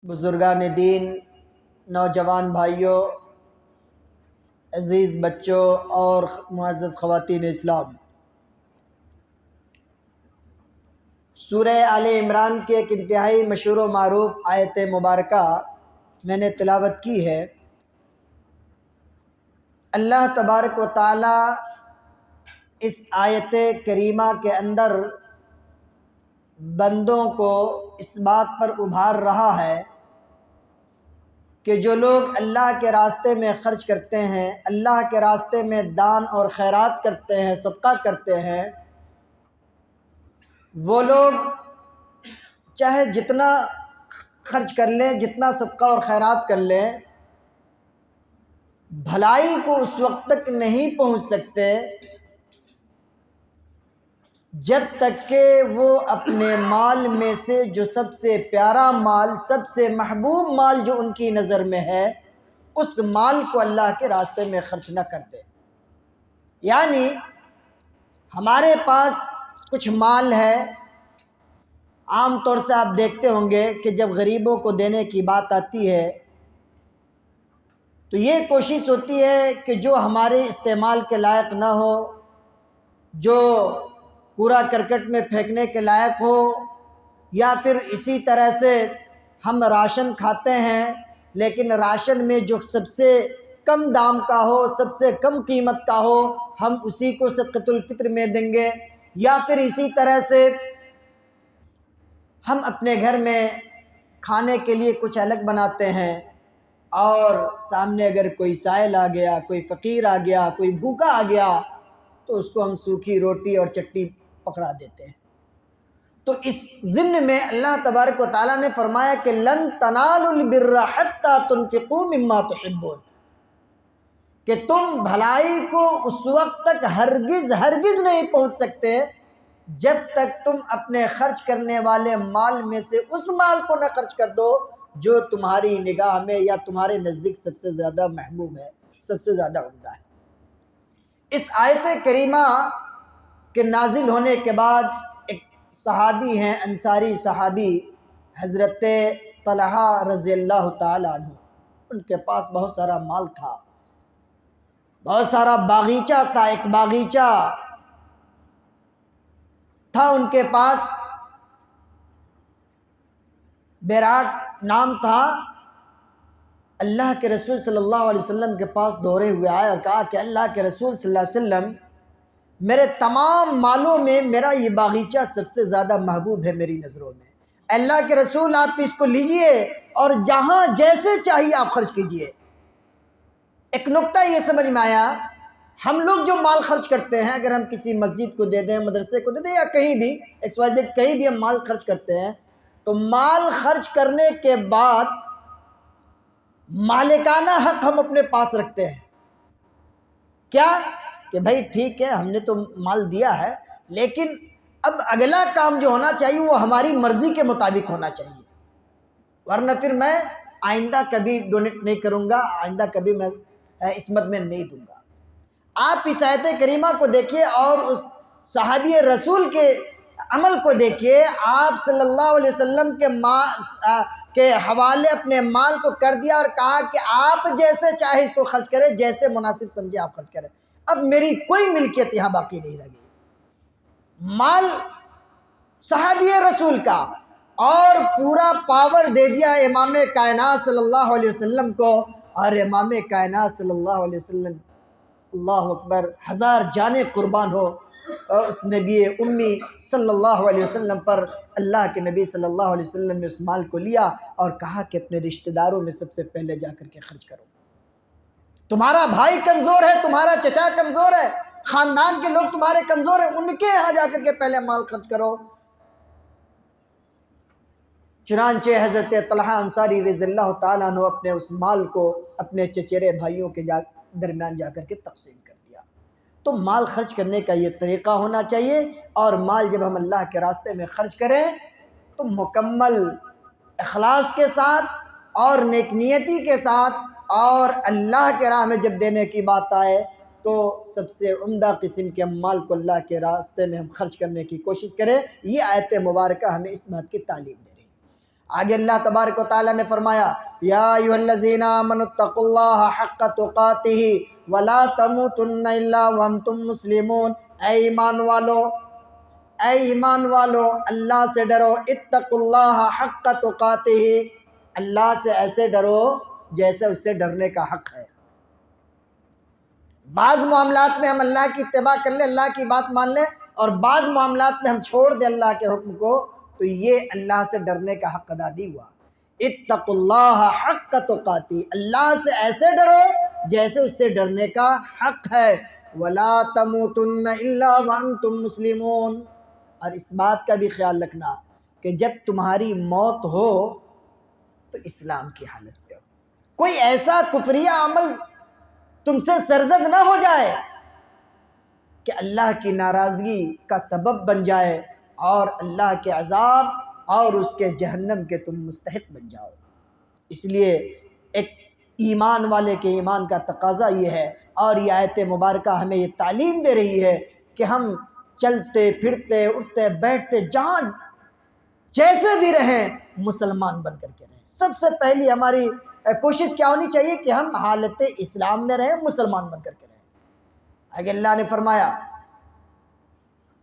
بزرگان دین، نوجوان بھائیوں، عزیز بچوں اور معزز خواتین اسلام، سورہ آل عمران کی ایک انتہائی مشہور و معروف آیت مبارکہ میں نے تلاوت کی ہے۔ اللہ تبارک و تعالی اس آیت کریمہ کے اندر بندوں کو اس بات پر ابھار رہا ہے کہ جو لوگ اللہ کے راستے میں خرچ کرتے ہیں، اللہ کے راستے میں دان اور خیرات کرتے ہیں، صدقہ کرتے ہیں، وہ لوگ چاہے جتنا خرچ کر لیں، جتنا صدقہ اور خیرات کر لیں، بھلائی کو اس وقت تک نہیں پہنچ سکتے جب تک کہ وہ اپنے مال میں سے جو سب سے پیارا مال، سب سے محبوب مال جو ان کی نظر میں ہے، اس مال کو اللہ کے راستے میں خرچ نہ کر دے۔ یعنی ہمارے پاس کچھ مال ہے، عام طور سے آپ دیکھتے ہوں گے کہ جب غریبوں کو دینے کی بات آتی ہے تو یہ کوشش ہوتی ہے کہ جو ہمارے استعمال کے لائق نہ ہو، جو کوڑا کرکٹ میں پھینکنے کے لائق ہو، یا پھر اسی طرح سے ہم راشن کھاتے ہیں لیکن راشن میں جو سب سے کم دام کا ہو، سب سے کم قیمت کا ہو، ہم اسی کو صدقۃ الفطر میں دیں گے۔ یا پھر اسی طرح سے ہم اپنے گھر میں کھانے کے لیے کچھ الگ بناتے ہیں اور سامنے اگر کوئی سائل آ گیا، کوئی فقیر آ گیا، کوئی بھوکا آ گیا تو اس کو ہم سوکھی روٹی اور چٹنی پکڑا دیتے ہیں۔ تو اس ضمن میں اللہ تبارک و تعالیٰ نے فرمایا کہ لن تنالوا البر حتی تنفقوا مما تحبون، کہ تم بھلائی کو اس وقت تک ہرگز نہیں پہنچ سکتے جب تک تم اپنے خرچ کرنے والے مال میں سے اس مال کو نہ خرچ کر دو جو تمہاری نگاہ میں یا تمہارے نزدیک سب سے زیادہ محبوب ہے، سب سے زیادہ عمدہ ہے۔ اس آیت کریمہ کے نازل ہونے کے بعد ایک صحابی ہیں، انصاری صحابی، حضرت طلحہ رضی اللہ تعالی عنہ، ان کے پاس بہت سارا مال تھا، بہت سارا باغیچہ تھا، ایک باغیچہ تھا ان کے پاس، بیراق نام تھا۔ اللہ کے رسول صلی اللہ علیہ وسلم کے پاس دورے ہوئے آئے اور کہا کہ اللہ کے رسول صلی اللہ علیہ وسلم، میرے تمام مالوں میں میرا یہ باغیچہ سب سے زیادہ محبوب ہے میری نظروں میں، اللہ کے رسول آپ اس کو لیجئے اور جہاں جیسے چاہیے آپ خرچ کیجئے۔ ایک نقطہ یہ سمجھ میں آیا، ہم لوگ جو مال خرچ کرتے ہیں، اگر ہم کسی مسجد کو دے دیں، مدرسے کو دے دیں، یا کہیں بھی XYZ کہیں بھی ہم مال خرچ کرتے ہیں تو مال خرچ کرنے کے بعد مالکانہ حق ہم اپنے پاس رکھتے ہیں۔ کیا کہ بھائی ٹھیک ہے، ہم نے تو مال دیا ہے لیکن اب اگلا کام جو ہونا چاہیے وہ ہماری مرضی کے مطابق ہونا چاہیے، ورنہ پھر میں آئندہ کبھی ڈونیٹ نہیں کروں گا، آئندہ کبھی میں اس مد میں نہیں دوں گا۔ آپ اس آیت کریمہ کو دیکھیے اور اس صحابی رسول کے عمل کو دیکھیے۔ آپ صلی اللہ علیہ وسلم کے حوالے اپنے مال کو کر دیا اور کہا کہ آپ جیسے چاہے اس کو خرچ کریں، جیسے مناسب سمجھے آپ خرچ کریں، اب میری کوئی ملکیت یہاں باقی نہیں رہی۔ مال صحابی رسول کا، اور پورا پاور دے دیا امام کائنات صلی اللہ علیہ وسلم کو، اور امام کائنات صلی اللہ علیہ وسلم، اللہ اکبر، ہزار جانیں قربان ہو اور اس نبی امی صلی اللہ علیہ وسلم پر، اللہ کے نبی صلی اللہ علیہ وسلم نے اس مال کو لیا اور کہا کہ اپنے رشتہ داروں میں سب سے پہلے جا کر کے خرچ کرو۔ تمہارا بھائی کمزور ہے، تمہارا چچا کمزور ہے، خاندان کے لوگ تمہارے کمزور ہیں، ان کے ہاں جا کر کے پہلے مال خرچ کرو۔ چنانچہ حضرت طلحہ انصاری رضی اللہ تعالیٰ عنہ اپنے اس مال کو اپنے چچیرے بھائیوں کے درمیان جا کر کے تقسیم کر دیا۔ تو مال خرچ کرنے کا یہ طریقہ ہونا چاہیے، اور مال جب ہم اللہ کے راستے میں خرچ کریں تو مکمل اخلاص کے ساتھ اور نیک نیتی کے ساتھ، اور اللہ کے راہ میں جب دینے کی بات آئے تو سب سے عمدہ قسم کے مال کو اللہ کے راستے میں ہم خرچ کرنے کی کوشش کریں۔ یہ آیت مبارکہ ہمیں اس بات کی تعلیم دے رہی ہے۔ آگے اللہ تبارک و تعالیٰ نے فرمایا یا ایھا الذین آمنوا اتقوا اللہ حق تقاتہ ولا تموتن الا وانتم مسلمون، اے ایمان والو اللہ سے ڈرو، اتقوا اللہ حق تقاتہ، اللہ سے ایسے ڈرو جیسے اس سے ڈرنے کا حق ہے۔ بعض معاملات میں ہم اللہ کی اتباع کر لیں، اللہ کی بات مان لیں، اور بعض معاملات میں ہم چھوڑ دیں اللہ کے حکم کو، تو یہ اللہ سے ڈرنے کا حق ادا نہیں ہوا۔ اتقوا اللہ حق تقاتہ، اللہ سے ایسے ڈرو جیسے اس سے ڈرنے کا حق ہے، ولا تموتن الا وانتم مسلمون، اور اس بات کا بھی خیال رکھنا کہ جب تمہاری موت ہو تو اسلام کی حالت پہ ہو، کوئی ایسا کفریہ عمل تم سے سرزد نہ ہو جائے کہ اللہ کی ناراضگی کا سبب بن جائے اور اللہ کے عذاب اور اس کے جہنم کے تم مستحق بن جاؤ۔ اس لیے ایک ایمان والے کے ایمان کا تقاضا یہ ہے، اور یہ آیت مبارکہ ہمیں یہ تعلیم دے رہی ہے کہ ہم چلتے پھرتے اٹھتے بیٹھتے جہاں جیسے بھی رہیں مسلمان بن کر کے رہیں۔ سب سے پہلی ہماری کوشش کیا ہونی چاہیے کہ ہم حالت اسلام میں رہیں، مسلمان بن کر کے رہیں۔ آگے اللہ نے فرمایا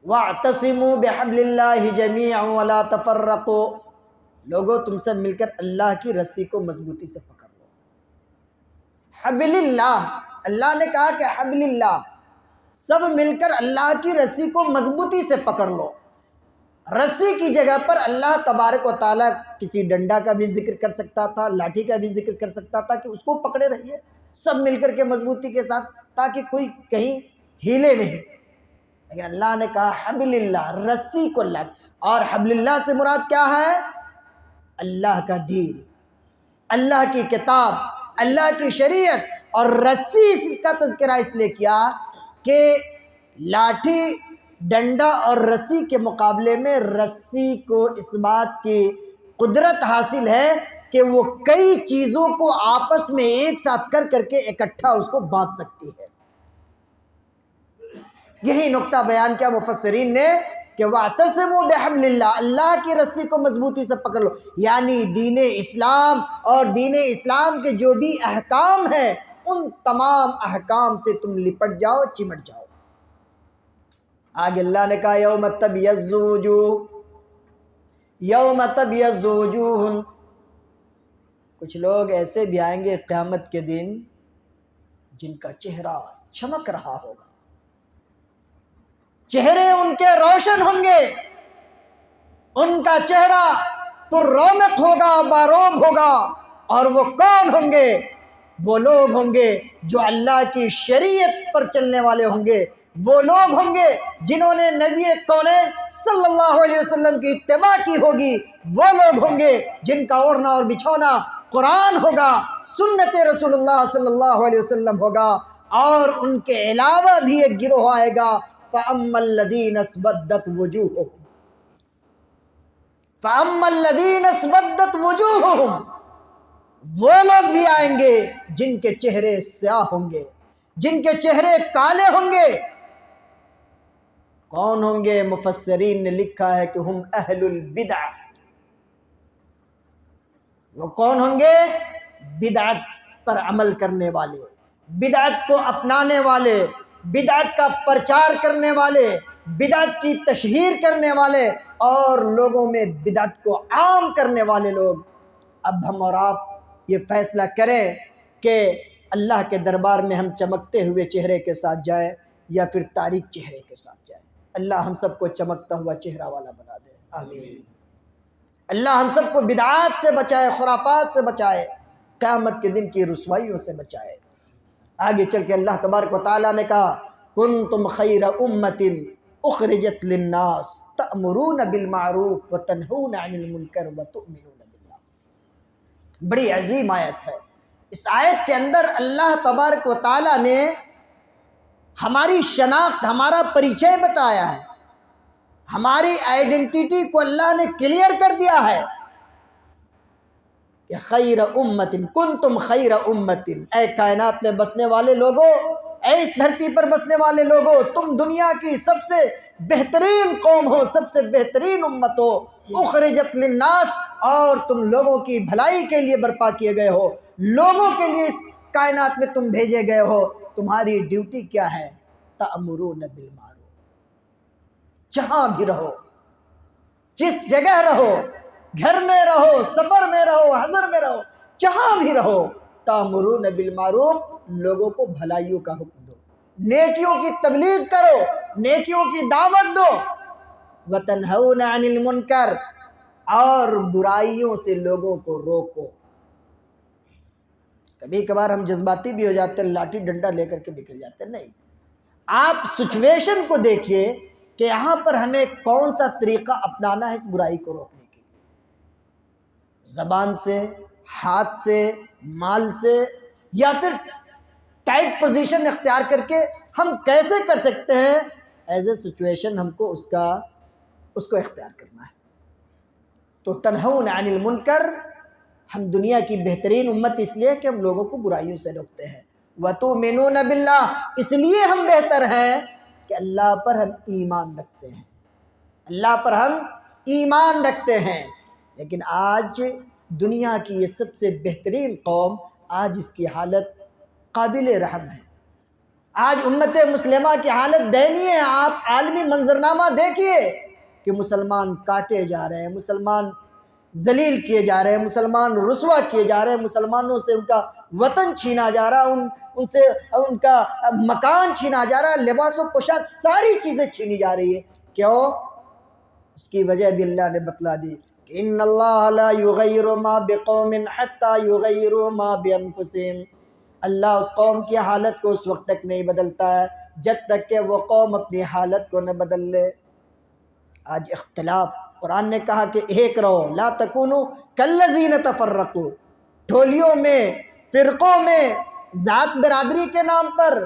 وَاعْتَصِمُوا بِحَبْلِ اللَّهِ جَمِيعًا وَلَا تَفَرَّقُوا، لوگوں تم سب مل کر اللہ کی رسی کو مضبوطی سے پکڑ لو۔ حبل اللہ، اللہ نے کہا کہ حبل اللہ، سب مل کر اللہ کی رسی کو مضبوطی سے پکڑ لو۔ رسی کی جگہ پر اللہ تبارک و تعالیٰ کسی ڈنڈا کا بھی ذکر کر سکتا تھا، لاٹھی کا بھی ذکر کر سکتا تھا کہ اس کو پکڑے رہیے سب مل کر کے مضبوطی کے ساتھ، تاکہ کوئی کہیں ہیلے نہیں۔ لیکن اللہ نے کہا حبل اللہ، رسی کو اللہ، اور حبل اللہ سے مراد کیا ہے؟ اللہ کا دین، اللہ کی کتاب، اللہ کی شریعت۔ اور رسی کا تذکرہ اس لیے کیا کہ لاٹھی ڈنڈا اور رسی کے مقابلے میں رسی کو اس بات کی قدرت حاصل ہے کہ وہ کئی چیزوں کو آپس میں ایک ساتھ کر کر کے اکٹھا اس کو باندھ سکتی ہے۔ یہی نقطہ بیان کیا مفسرین نے کہ وَاعْتَصِمُوا بِحَبْلِ اللَّهِ، اللہ کی رسی کو مضبوطی سے پکڑ لو، یعنی دین اسلام اور دین اسلام کے جو بھی احکام ہیں ان تمام احکام سے تم لپٹ جاؤ، چمٹ جاؤ۔ آگے اللہ نے کہا یوم تبیض وجوہ، یوم تبیض وجوہ، کچھ لوگ ایسے بھی آئیں گے قیامت کے دن جن کا چہرہ چمک رہا ہوگا، چہرے ان کے روشن ہوں گے، ان کا چہرہ پر رونق ہوگا، باروب ہوگا۔ اور وہ کون ہوں گے؟ وہ لوگ ہوں گے جو اللہ کی شریعت پر چلنے والے ہوں گے، وہ لوگ ہوں گے جنہوں نے نبی کونین صلی اللہ علیہ وسلم کی اتباع کی ہوگی، وہ لوگ ہوں گے جن کا اوڑھنا اور بچھونا قرآن ہوگا، سنت رسول اللہ صلی اللہ علیہ وسلم ہوگا۔ اور ان کے علاوہ بھی ایک گروہ آئے گا فَأَمَّا الَّذِينَ اسْوَدَّتْ وُجُوهُهُمْ، فَأَمَّا الَّذِينَ اسْوَدَّتْ وُجُوهُهُمْ، وہ لوگ بھی آئیں گے جن کے چہرے سیاہ ہوں گے، جن کے چہرے کالے ہوں گے۔ کون ہوں گے؟ مفسرین نے لکھا ہے کہ ہم اہل البدع، وہ کون ہوں گے؟ بدعت پر عمل کرنے والے، بدعت کو اپنانے والے، بدعت کا پرچار کرنے والے، بدعت کی تشہیر کرنے والے، اور لوگوں میں بدعت کو عام کرنے والے لوگ۔ اب ہم اور آپ یہ فیصلہ کریں کہ اللہ کے دربار میں ہم چمکتے ہوئے چہرے کے ساتھ جائیں یا پھر تاریک چہرے کے ساتھ جائیں۔ اللہ ہم سب کو چمکتا ہوا چہرہ والا بنا دے، آمین۔ اللہ ہم سب کو بدعات سے بچائے، خرافات سے بچائے، قیامت کے دن کی رسوائیوں سے بچائے۔ آگے چل کے اللہ تبارک و تعالیٰ نے کہا کنتم خیر امت اخرجت للناس تأمرون بالمعروف وتنہون عن المنکر وتؤمنون باللہ۔ بڑی عظیم آیت ہے۔ اس آیت کے اندر اللہ تبارک و تعالیٰ نے ہماری شناخت، ہمارا پریچے بتایا ہے، ہماری آئیڈینٹیٹی کو اللہ نے کلیئر کر دیا ہے کہ خیر امت کنتم خیر امت، اے کائنات میں بسنے والے لوگوں، اے اس دھرتی پر بسنے والے لوگوں، تم دنیا کی سب سے بہترین قوم ہو، سب سے بہترین امت ہو۔ اخرجت للناس، اور تم لوگوں کی بھلائی کے لیے برپا کیے گئے ہو، لوگوں کے لیے اس کائنات میں تم بھیجے گئے ہو۔ تمہاری ڈیوٹی کیا ہے؟ تأمرون بالمعروف، جہاں بھی رہو، جس جگہ رہو، گھر میں رہو، سفر میں رہو، حضر میں رہو، جہاں بھی رہو، تأمرون بالمعروف، لوگوں کو بھلائیوں کا حکم دو، نیکیوں کی تبلیغ کرو، نیکیوں کی دعوت دو، وتنہون عن المنکر، اور برائیوں سے لوگوں کو روکو۔ کبھی کبھار ہم جذباتی بھی ہو جاتے ہیں، لاٹھی ڈنڈا لے کر کے نکل جاتے ہیں، نہیں، آپ سچویشن کو دیکھیے کہ یہاں پر ہمیں کون سا طریقہ اپنانا ہے اس برائی کو روکنے کے لیے، زبان سے، ہاتھ سے، مال سے، یا پھر ٹائٹ پوزیشن اختیار کر کے ہم کیسے کر سکتے ہیں؟ ایز اے سچویشن ہم کو اس کو اختیار کرنا ہے۔ تو تنہون عن المنکر، ہم دنیا کی بہترین امت اس لیے کہ ہم لوگوں کو برائیوں سے روکتے ہیں۔ وَتُؤْمِنُونَ بِاللَّهِ، اس لیے ہم بہتر ہیں کہ اللہ پر ہم ایمان رکھتے ہیں، اللہ پر ہم ایمان رکھتے ہیں۔ لیکن آج دنیا کی یہ سب سے بہترین قوم، آج اس کی حالت قابل رحم ہے۔ آج امت مسلمہ کی حالت دینی ہے۔ آپ عالمی منظرنامہ دیکھیے کہ مسلمان کاٹے جا رہے ہیں، مسلمان ذلیل کیے جا رہے ہیں، مسلمان رسوا کیے جا رہے ہیں، مسلمانوں سے ان کا وطن چھینا جا رہا ہے، ان سے ان کا مکان چھینا جا رہا ہے، لباس و پوشاک، ساری چیزیں چھینی جا رہی ہے۔ کیوں؟ اس کی وجہ بھی اللہ نے بتلا دی کہ ان اللہ لا یغیر ما بقوم حتی یغیروا ما بانفسہم، اللہ اس قوم کی حالت کو اس وقت تک نہیں بدلتا ہے جب تک کہ وہ قوم اپنی حالت کو نہ بدل لے۔ آج اختلاف، قرآن نے کہا کہ ایک رہو، لا تکونوا کالذین تفرقوا، ٹولیوں میں، فرقوں میں، ذات برادری کے نام پر،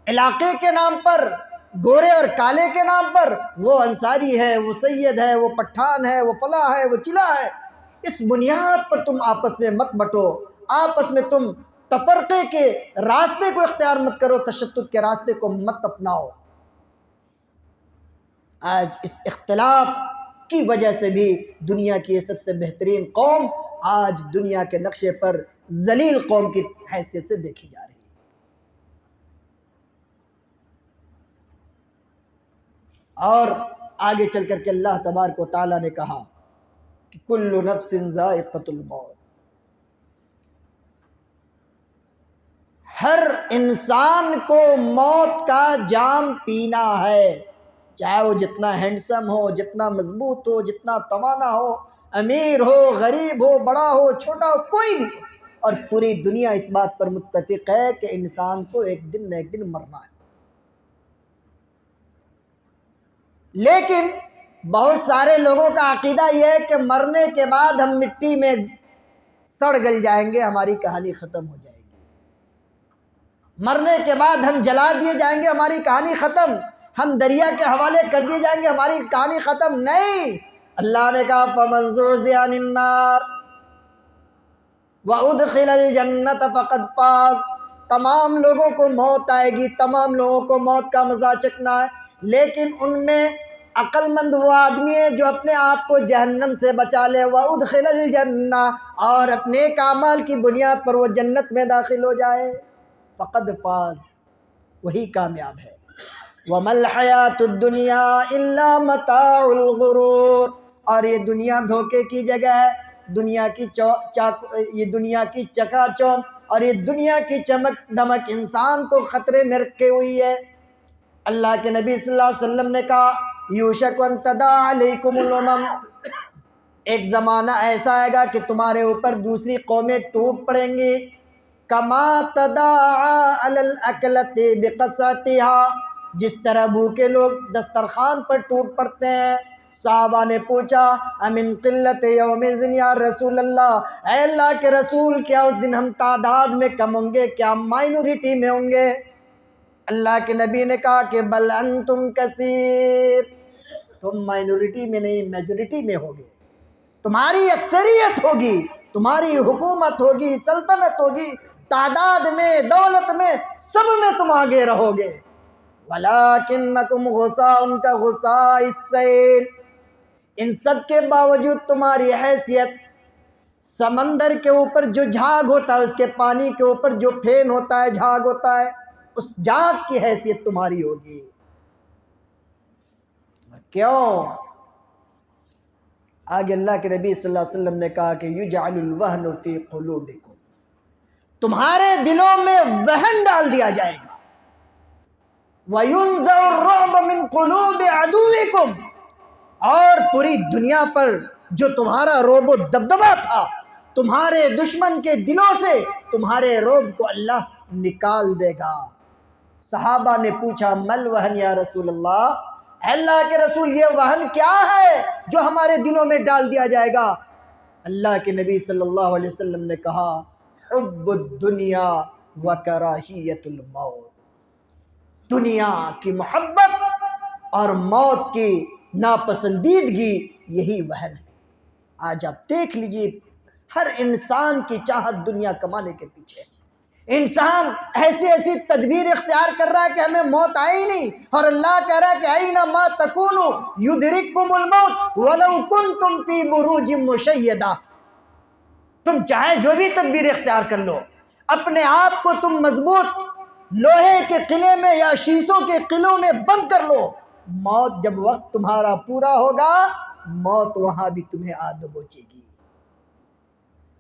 علاقے کے نام پر، گورے اور کالے کے نام پر، وہ انصاری ہے، وہ سید ہے، وہ پٹھان ہے، وہ فلاں ہے، وہ چلا ہے، اس بنیاد پر تم آپس میں مت بٹو، آپس میں تم تفرقے کے راستے کو اختیار مت کرو، تشدد کے راستے کو مت اپناؤ۔ آج اس اختلاف کی وجہ سے بھی دنیا کی یہ سب سے بہترین قوم آج دنیا کے نقشے پر ذلیل قوم کی حیثیت سے دیکھی جا رہی ہے۔ اور آگے چل کر کے اللہ تبارک و تعالیٰ نے کہا کہ کل نفس ذائقۃ الموت، ہر انسان کو موت کا جام پینا ہے، چاہے وہ جتنا ہینڈسم ہو، جتنا مضبوط ہو، جتنا توانا ہو، امیر ہو، غریب ہو، بڑا ہو، چھوٹا ہو، کوئی بھی ہو، اور پوری دنیا اس بات پر متفق ہے کہ انسان کو ایک دن نہ ایک دن مرنا ہے۔ لیکن بہت سارے لوگوں کا عقیدہ یہ ہے کہ مرنے کے بعد ہم مٹی میں سڑ گل جائیں گے، ہماری کہانی ختم ہو جائے گی، مرنے کے بعد ہم جلا دیے جائیں گے، ہماری کہانی ختم، ہم دریا کے حوالے کر دیے جائیں گے، ہماری کہانی ختم۔ نہیں، اللہ نے کہا فَمَن زُحْزِحَ عَنِ النَّارِ وَأُدْخِلَ الْجَنَّةَ فَقَدْ فَازَ، تمام لوگوں کو موت آئے گی، تمام لوگوں کو موت کا مزہ چکھنا ہے، لیکن ان میں عقل مند وہ آدمی ہے جو اپنے آپ کو جہنم سے بچا لے، وَأُدْخِلَ الْجَنَّةَ، اور اپنے اعمال کی بنیاد پر وہ جنت میں داخل ہو جائے، فقد فاز، وہی کامیاب ہے۔ وَمَا الْحَيَاةُ الدُّنْيَا إِلَّا مَتَاعُ الْغُرُورِ، اور یہ دنیا دھوکے کی جگہ ہے، دنیا کی یہ دنیا کی چکا چوند اور یہ دنیا کی چمک دمک انسان کو خطرے میں رکھے ہوئی ہے۔ اللہ کے نبی صلی اللہ علیہ وسلم نے کہا یوشک ان تداعی علیکم الامم، ایک زمانہ ایسا آئے گا کہ تمہارے اوپر دوسری قومیں ٹوٹ پڑیں گی، کما تداعی علی الاکلۃ بقصعتها، جس طرح بھوکے لوگ دسترخوان پر ٹوٹ پڑتے ہیں۔ صحابہ نے پوچھا امن قلت یومئذ یا رسول اللہ، اے اللہ کے رسول، کیا اس دن ہم تعداد میں کم ہوں گے، کیا ہم مائنورٹی میں ہوں گے؟ اللہ کے نبی نے کہا کہ بل انتم کثیر، تم مائنورٹی میں نہیں میجورٹی میں ہوگے، تمہاری اکثریت ہوگی، تمہاری حکومت ہوگی، سلطنت ہوگی، تعداد میں، دولت میں، سب میں تم آگے رہو گے۔ وَلَٰكِنَّكُمْ غُثَاءٌ كَغُثَاءِ السَّيْلِ، ان سب کے باوجود تمہاری حیثیت سمندر کے اوپر جو جھاگ ہوتا ہے، اس کے پانی کے اوپر جو پھین ہوتا ہے، جھاگ ہوتا ہے، اس جھاگ کی حیثیت تمہاری ہوگی۔ کیوں؟ آگے اللہ کے نبی صلی اللہ علیہ وسلم نے کہا کہ یجعل الوہن فی قلوبکم، تمہارے دلوں میں وہن ڈال دیا جائے گا۔ وَيُنزَعُ الرُّعْبَ مِنْ قُلُوبِ عَدُوِّكُمْ، اور پوری دنیا پر جو تمہارا رعب و دبدبہ تھا، تمہارے دشمن کے دلوں سے تمہارے رعب کو اللہ نکال دے گا۔ صحابہ نے پوچھا مل وہن یا رسول اللہ، اے اللہ کے رسول یہ وہن کیا ہے جو ہمارے دلوں میں ڈال دیا جائے گا؟ اللہ کے نبی صلی اللہ علیہ وسلم نے کہا حب الدنیا وکراہیت الموت، دنیا کی محبت اور موت کی ناپسندیدگی، یہی وہن ہے۔ آج آپ دیکھ لیجئے ہر انسان کی چاہت دنیا کمانے کے پیچھے ہے۔ انسان ایسی تدبیر اختیار کر رہا ہے کہ ہمیں موت آئی نہیں، اور اللہ کہہ رہا ہے کہ اینما تکونوا یدرککم الموت ولو کنتم فی بروج مشیدہ۔ تم چاہے جو بھی تدبیر اختیار کر لو، اپنے آپ کو تم مضبوط لوہے کے قلعے میں یا شیشوں کے قلعوں میں بند کر لو، موت جب وقت تمہارا پورا ہوگا، موت وہاں بھی تمہیں آ دبوچے گی۔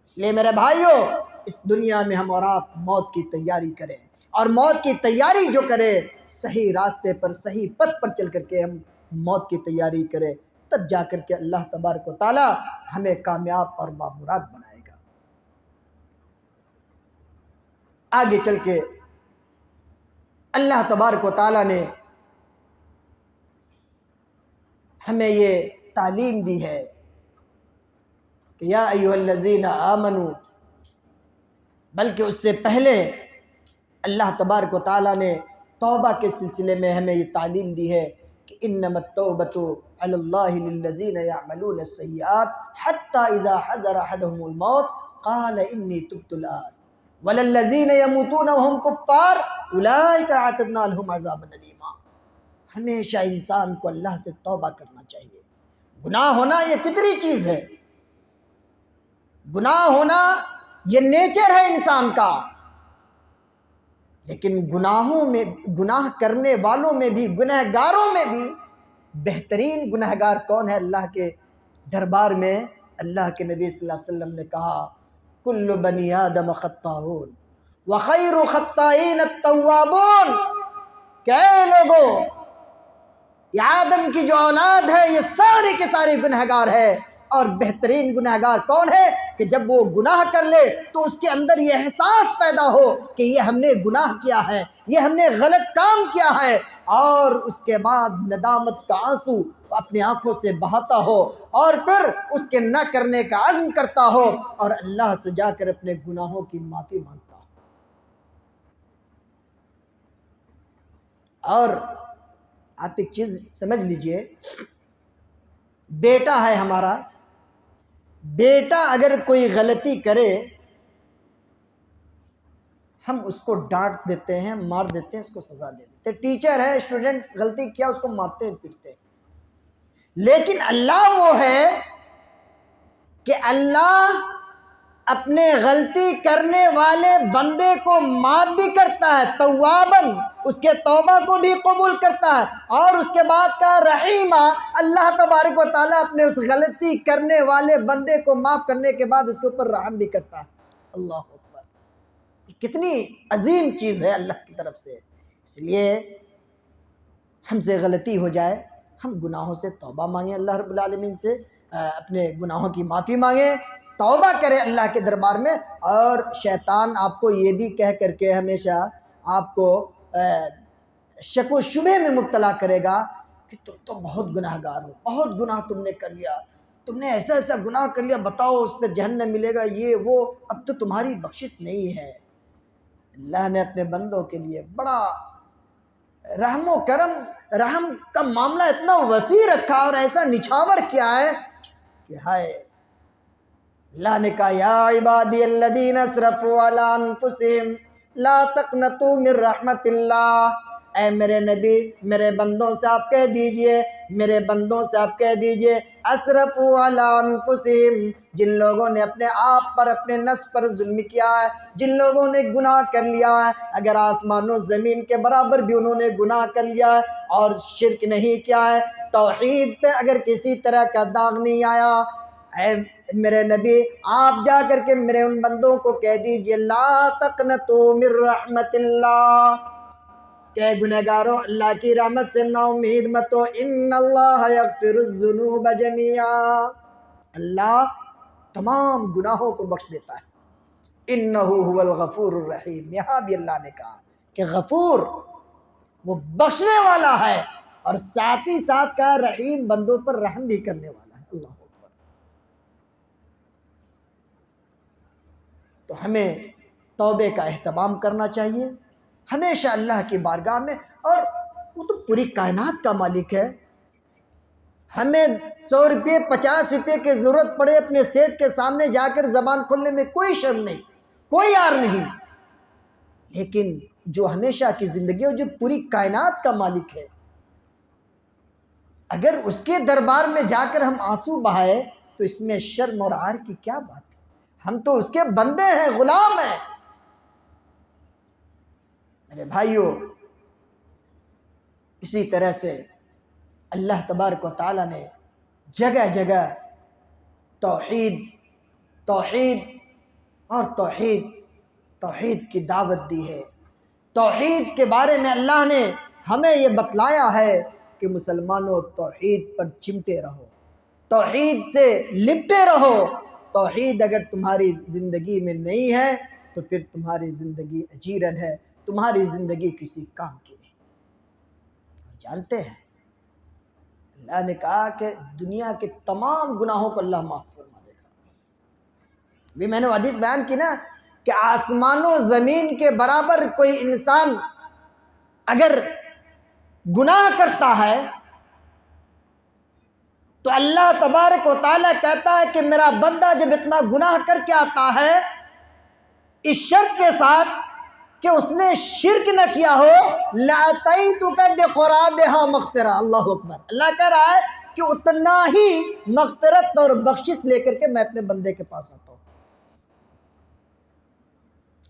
اس لیے میرے بھائیوں، اس دنیا میں ہم اور آپ موت کی تیاری کریں، اور موت کی تیاری جو کرے صحیح راستے پر، صحیح پتھ پر چل کر کے ہم موت کی تیاری کریں، تب جا کر کے اللہ تبارک و تعالی ہمیں کامیاب اور بامراد بنائے گا۔ آگے چل کے اللہ تبارک و تعالی نے ہمیں یہ تعلیم دی ہے کہ یا ایھا الذین آمنوا، بلکہ اس سے پہلے اللہ تبارک و تعالی نے توبہ کے سلسلے میں ہمیں یہ تعلیم دی ہے کہ انما التوبۃ علی اللہ للذین یعملون السیئات حتی اذا حضر احدهم الموت قال انی تبت الآن وللذین یموتون وهم کفار اولئک اعتدنا لهم عذابا الیما۔ ہمیشہ انسان کو اللہ سے توبہ کرنا چاہیے۔ گناہ ہونا یہ فطری چیز ہے، گناہ ہونا یہ نیچر ہے انسان کا، لیکن گناہوں میں، گناہ کرنے والوں میں بھی، گنہگاروں میں بھی بہترین گنہگار کون ہے اللہ کے دربار میں؟ اللہ کے نبی صلی اللہ علیہ وسلم نے کہا کل بنی آدم خطاؤون وخیر خطائین التوابون، کہ اے لوگوں، یہ آدم کی جو اولاد ہے یہ سارے کے سارے گنہگار ہے، اور بہترین گنہگار کون ہے کہ جب وہ گناہ کر لے تو اس کے اندر یہ احساس پیدا ہو کہ یہ ہم نے گناہ کیا ہے، یہ ہم نے غلط کام کیا ہے، اور اس کے بعد ندامت کا آنسو اپنی آنکھوں سے بہاتا ہو، اور پھر اس کے نہ کرنے کا عزم کرتا ہو، اور اللہ سے جا کر اپنے گناہوں کی معافی مانگتا ہو۔ اور آپ ایک چیز سمجھ لیجئے، بیٹا ہے ہمارا، بیٹا اگر کوئی غلطی کرے ہم اس کو ڈانٹ دیتے ہیں، مار دیتے ہیں، اس کو سزا دے دیتے ہیں۔ ٹیچر ہے، اسٹوڈنٹ غلطی کیا اس کو مارتے ہیں، پیٹتے ہیں۔ لیکن اللہ وہ ہے کہ اللہ اپنے غلطی کرنے والے بندے کو معاف بھی کرتا ہے، توابن، اس کے توبہ کو بھی قبول کرتا ہے، اور اس کے بعد کا رحیمہ، اللہ تبارک و تعالیٰ اپنے اس غلطی کرنے والے بندے کو معاف کرنے کے بعد اس کے اوپر رحم بھی کرتا ہے۔ اللہ اکبر، کتنی عظیم چیز ہے اللہ کی طرف سے۔ اس لیے ہم سے غلطی ہو جائے، ہم گناہوں سے توبہ مانگیں، اللہ رب العالمین سے اپنے گناہوں کی معافی مانگیں، توبہ کرے اللہ کے دربار میں۔ اور شیطان آپ کو یہ بھی کہہ کر کے ہمیشہ آپ کو شک و شبہ میں مبتلا کرے گا کہ تم تو بہت گناہ گار ہو، بہت گناہ تم نے کر لیا، تم نے ایسا ایسا گناہ کر لیا، بتاؤ اس پہ جہنم ملے گا، یہ وہ، اب تو تمہاری بخشش نہیں ہے۔ اللہ نے اپنے بندوں کے لیے بڑا رحم و کرم، رحم کا معاملہ اتنا وسیع رکھا اور ایسا نچھاور کیا ہے کہ ہائے، اللہ نے کہا یا عبادی الذین اسرفوا علی انفسہم لا تقنطوا من رحمت اللہ، اے میرے نبی میرے بندوں سے آپ کہہ دیجئے، میرے بندوں سے آپ کہہ دیجئے اسرفوا علی انفسہم، جن لوگوں نے اپنے آپ پر اپنے نفس پر ظلم کیا ہے، جن لوگوں نے گناہ کر لیا ہے، اگر آسمان و زمین کے برابر بھی انہوں نے گناہ کر لیا ہے اور شرک نہیں کیا ہے، توحید پہ اگر کسی طرح کا داغ نہیں آیا، اے میرے نبی آپ جا کر کے میرے ان بندوں کو کہہ دیجئے لا تقنطوا من رحمت اللہ، کہ گنہگاروں اللہ کی رحمت سے نا امید مت ہو، ان اللہ یغفر الذنوب جميعا، اللہ تمام گناہوں کو بخش دیتا ہے، انہ هو الغفور الرحیم۔ یہاں بھی اللہ نے کہا کہ غفور وہ بخشنے والا ہے، اور ساتھ ہی ساتھ کہا رحیم بندوں پر رحم بھی کرنے والا ہے۔ اللہ اکبر۔ تو ہمیں توبے کا اہتمام کرنا چاہیے ہمیشہ اللہ کی بارگاہ میں، اور وہ تو پوری کائنات کا مالک ہے، ہمیں 100 روپے 50 روپے کی ضرورت پڑے اپنے سیٹ کے سامنے جا کر زبان کھولنے میں کوئی شرم نہیں، کوئی عار نہیں، لیکن جو ہمیشہ کی زندگی ہے، جو پوری کائنات کا مالک ہے، اگر اس کے دربار میں جا کر ہم آنسو بہائے تو اس میں شرم اور عار کی کیا بات ہے؟ ہم تو اس کے بندے ہیں، غلام ہیں۔ میرے بھائیوں، اسی طرح سے اللہ تبارک و تعالیٰ نے جگہ جگہ توحید توحید اور توحید کی دعوت دی ہے۔ توحید کے بارے میں اللہ نے ہمیں یہ بتلایا ہے کہ مسلمانوں توحید پر چمٹے رہو، توحید سے لپٹے رہو۔ توحید اگر تمہاری زندگی میں نہیں ہے تو پھر تمہاری زندگی اجیرن ہے، تمہاری زندگی کسی کام کی نہیں۔ جانتے ہیں اللہ نے کہا کہ دنیا کے تمام گناہوں کو اللہ معاف فرما دے گا۔ بھی میں نے حدیث بیان کی نا کہ آسمان و زمین کے برابر کوئی انسان اگر گناہ کرتا ہے تو اللہ تبارک و تعالیٰ کہتا ہے کہ میرا بندہ جب اتنا گناہ کر کے آتا ہے، اس شرط کے ساتھ کہ اس نے شرک نہ کیا ہو، لَأَتَيْتُكَ بِقُرَابِهَا مَغْفِرَةً۔ اللہ اکبر۔ اللہ کہہ رہا ہے کہ اتنا ہی مغفرت اور بخشش لے کر کے میں اپنے بندے کے پاس آتا ہوں۔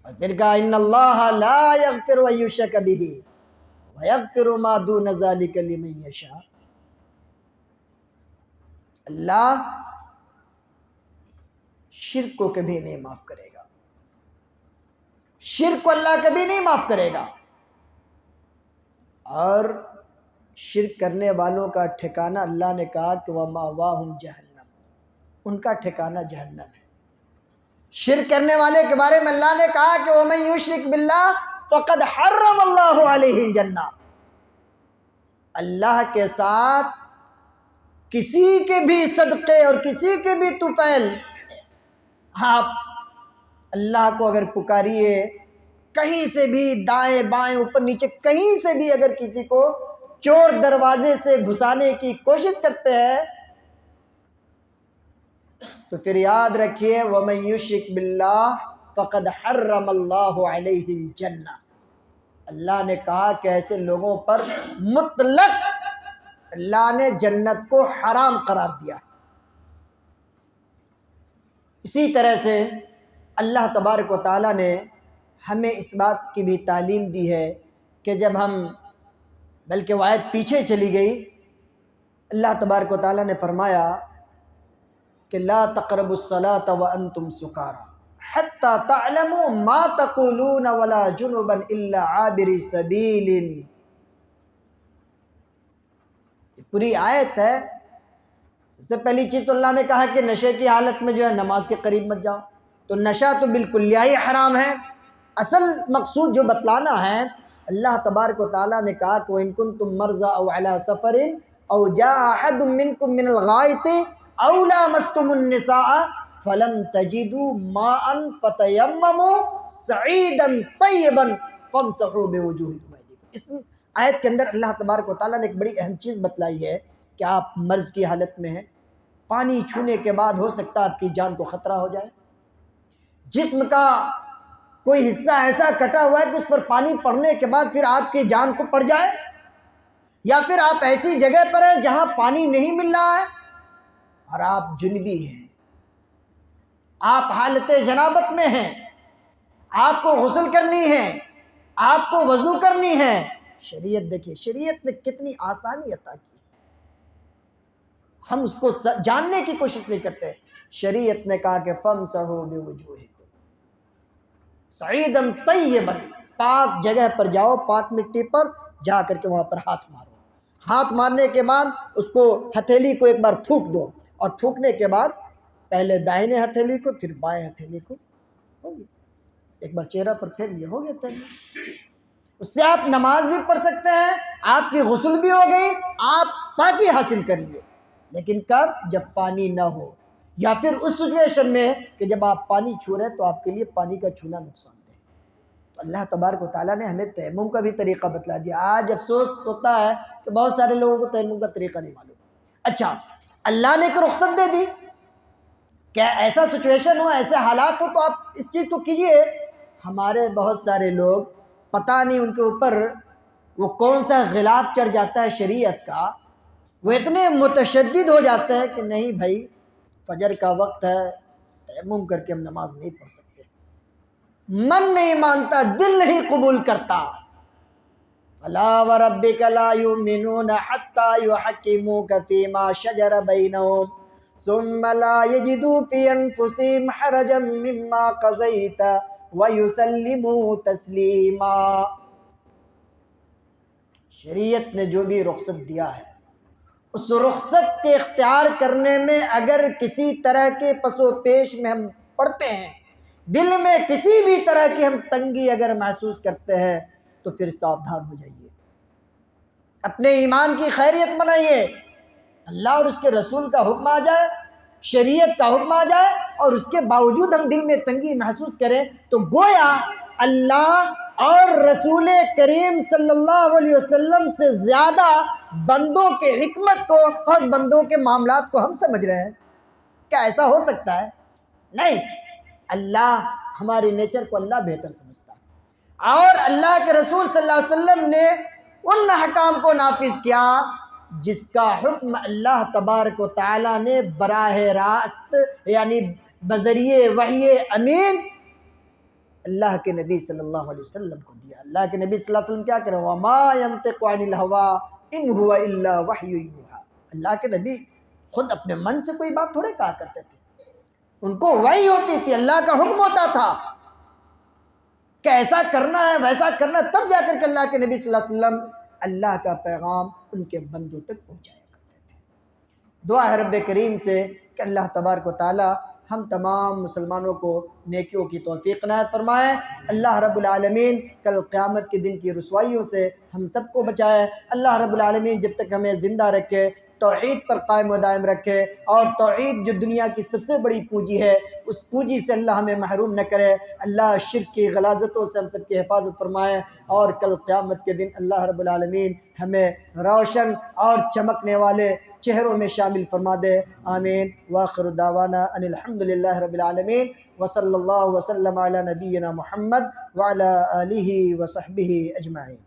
اور پھر کہا ان اللہ لا یغفر ان یشرک بہ ویغفر ما دون ذلک لمن یشاء۔ اللہ شرک کو کبھی نہیں معاف کرے گا، شرک کو اللہ کبھی نہیں معاف کرے گا، اور شرک کرنے والوں کا ٹھکانہ اللہ نے کہا کہ وَمَأْوَاهُمْ جَهَنَّمُ، ان کا ٹھکانہ جہنم ہے۔ شرک کرنے والے کے بارے میں اللہ نے کہا کہ وَمَن يُشْرِكْ بِاللَّهِ فَقَدْ حَرَّمَ اللَّهُ عَلَيْهِ الْجَنَّةَ، اللہ کے ساتھ کسی کے بھی صدقے اور کسی کے بھی طفیل، آپ اللہ کو اگر پکاریے کہیں سے بھی، دائیں بائیں اوپر نیچے کہیں سے بھی اگر کسی کو چور دروازے سے گھسانے کی کوشش کرتے ہیں تو پھر یاد رکھیے وَمَن يُشْرِكْ بِاللَّهِ فَقَدْ حَرَّمَ اللَّهُ عَلَيْهِ الْجَنَّةَ، اللہ نے کہا کہ ایسے لوگوں پر مطلق اللہ نے جنت کو حرام قرار دیا۔ اسی طرح سے اللہ تبارک و تعالیٰ نے ہمیں اس بات کی بھی تعلیم دی ہے کہ جب ہم، بلکہ وہ آیت پیچھے چلی گئی، اللہ تبارک و تعالیٰ نے فرمایا کہ لا تقربوا الصلاة وانتم سکارى حتى تعلموا ما تقولون ولا جنبا الا عابر سبیل۔ پوری آیت ہے۔ سب سے پہلی چیز تو اللہ نے کہا کہ نشے کی حالت میں جو ہے نماز کے قریب مت جاؤ، تو نشہ تو بالکل ہی حرام ہے۔ اصل مقصود جو بتلانا ہے، اللہ تبارک و تعالیٰ نے کہا کہ وَإِن كُنتُم مَرْضَىٰ أَوْ عَلَىٰ سَفَرٍ أَوْ جَاءَ أَحَدٌ مِّنكُم مِّنَ الْغَائِطِ أَوْ لَامَسْتُمُ النِّسَاءَ فَلَمْ تَجِدُوا مَاءً فَتَيَمَّمُوا صَعِيدًا طَيِّبًا فَامْسَحُوا بِوُجُوهِكُمْ وَأَيْدِيكُمْ۔ اس آیت کے اندر اللہ تبارک و تعالیٰ نے ایک بڑی اہم چیز بتلائی ہے کہ آپ مرض کی حالت میں ہیں، پانی چھونے کے بعد ہو سکتا ہے آپ کی جان کو خطرہ ہو جائے، جسم کا کوئی حصہ ایسا کٹا ہوا ہے کہ اس پر پانی پڑنے کے بعد پھر آپ کی جان کو پڑ جائے، یا پھر آپ ایسی جگہ پر ہیں جہاں پانی نہیں مل رہا ہے اور آپ جنبی ہیں، آپ حالت جنابت میں ہیں، آپ کو غسل کرنی ہے، آپ کو وضو کرنی ہے۔ شریعت دیکھیے، شریعت نے کتنی آسانی عطا کی، ہم اس کو جاننے کی کوشش نہیں کرتے۔ شریعت نے کہا کہ فَامْسَحُوا بِوُجُوهِكُمْ صَعِيدًا طَيِّبًا، پاک جگہ پر جاؤ، پاک مٹی پر جا کر کے وہاں پر ہاتھ مارو، ہاتھ مارنے کے بعد اس کو ہتھیلی کو ایک بار پھونک دو، اور پھونکنے کے بعد پہلے دائیں ہتھیلی کو پھر بائیں ہتھیلی کو، ہو گیا، ایک بار چہرہ پر پھیر لیا، ہو گیا تیمم۔ اس سے آپ نماز بھی پڑھ سکتے ہیں، آپ کی غسل بھی ہو گئی، آپ پاکی حاصل کر لیے۔ لیکن کب؟ جب پانی نہ ہو، یا پھر اس سچویشن میں کہ جب آپ پانی چھو رہے تو آپ کے لیے پانی کا چھونا نقصان دہ۔ تو اللہ تبارک و تعالیٰ نے ہمیں تیمم کا بھی طریقہ بتلا دیا۔ آج افسوس ہوتا ہے کہ بہت سارے لوگوں کو تیمم کا طریقہ نہیں معلوم۔ اچھا، اللہ نے ایک رخصت دے دی، کیا ایسا سچویشن ہو، ایسے حالات ہو تو آپ اس چیز کو کیجئے۔ ہمارے بہت سارے لوگ پتہ نہیں ان کے اوپر وہ کون سا غلاف چڑھ جاتا ہے شریعت کا، وہ اتنے متشدد ہو جاتے ہیں کہ نہیں بھائی فجر کا وقت ہے، تیمم کر کے ہم نماز نہیں پڑھ سکتے۔ من نہیں مانتا، دل نہیں قبول کرتا۔ فَلَا وَرَبِّكَ لَا يُؤْمِنُونَ حَتَّى يُحَكِّمُوكَ فِي مَا شَجَرَ بَيْنَهُمْ ثُمَّ لَا يَجِدُوا فِي أَنفُسِهِمْ حَرَجًا مِّمَّا قَضَيْتَ وَيُسَلِّمُوا تَسْلِيمًا۔ شریعت نے جو بھی رخصت دیا ہے، اس رخصت کے اختیار کرنے میں اگر کسی طرح کے پس و پیش میں ہم پڑتے ہیں، دل میں کسی بھی طرح کی ہم تنگی اگر محسوس کرتے ہیں تو پھر ساودھان ہو جائیے، اپنے ایمان کی خیریت بنائیے۔ اللہ اور اس کے رسول کا حکم آ جائے، شریعت کا حکم آ جائے، اور اس کے باوجود ہم دل میں تنگی محسوس کریں تو گویا اللہ اور رسول کریم صلی اللہ علیہ وسلم سے زیادہ بندوں کے حکمت کو اور بندوں کے معاملات کو ہم سمجھ رہے ہیں۔ کیا ایسا ہو سکتا ہے؟ نہیں، اللہ ہماری نیچر کو اللہ بہتر سمجھتا ہے، اور اللہ کے رسول صلی اللہ علیہ وسلم نے ان حکام کو نافذ کیا جس کا حکم اللہ تبارک و تعالیٰ نے براہ راست یعنی بذریعہ وحی امین اللہ کے نبی صلی اللہ علیہ وسلم کو دیا۔ اللہ کے نبی صلی اللہ علیہ وسلم کیا کریں؟ وَمَا يَنطِقُ عَنِ الْهَوَىٰ إِنْ هُوَ إِلَّا وَحْيٌ يُوحَىٰ۔ اللہ کے نبی خود اپنے من سے کوئی بات تھوڑے کہا کرتے تھے، ان کو وحی ہوتی تھی، اللہ کا حکم ہوتا تھا کہ ایسا کرنا ہے ویسا کرنا ہے، تب جا کر کے اللہ کے نبی صلی اللہ علیہ وسلم اللہ کا پیغام ان کے بندوں تک پہنچایا کرتے تھے۔ دعا ہے رب کریم سے کہ اللہ تبارک و تعالی ہم تمام مسلمانوں کو نیکیوں کی توفیق عنایت فرمائے۔ اللہ رب العالمین کل قیامت کے دن کی رسوائیوں سے ہم سب کو بچائے۔ اللہ رب العالمین جب تک ہمیں زندہ رکھے توحید پر قائم و دائم رکھے، اور توحید جو دنیا کی سب سے بڑی پونجی ہے اس پونجی سے اللہ ہمیں محروم نہ کرے۔ اللہ شرک کی غلاظتوں سے ہم سب کی حفاظت فرمائے، اور کل قیامت کے دن اللہ رب العالمین ہمیں روشن اور چمکنے والے چہروں میں شامل فرما دے۔ آمین۔ وآخر دعوانا ان الحمد للہ رب العالمین، وصلی اللہ وسلم علی نبینا محمد وعلی آلہ وصحبہ اجمعین۔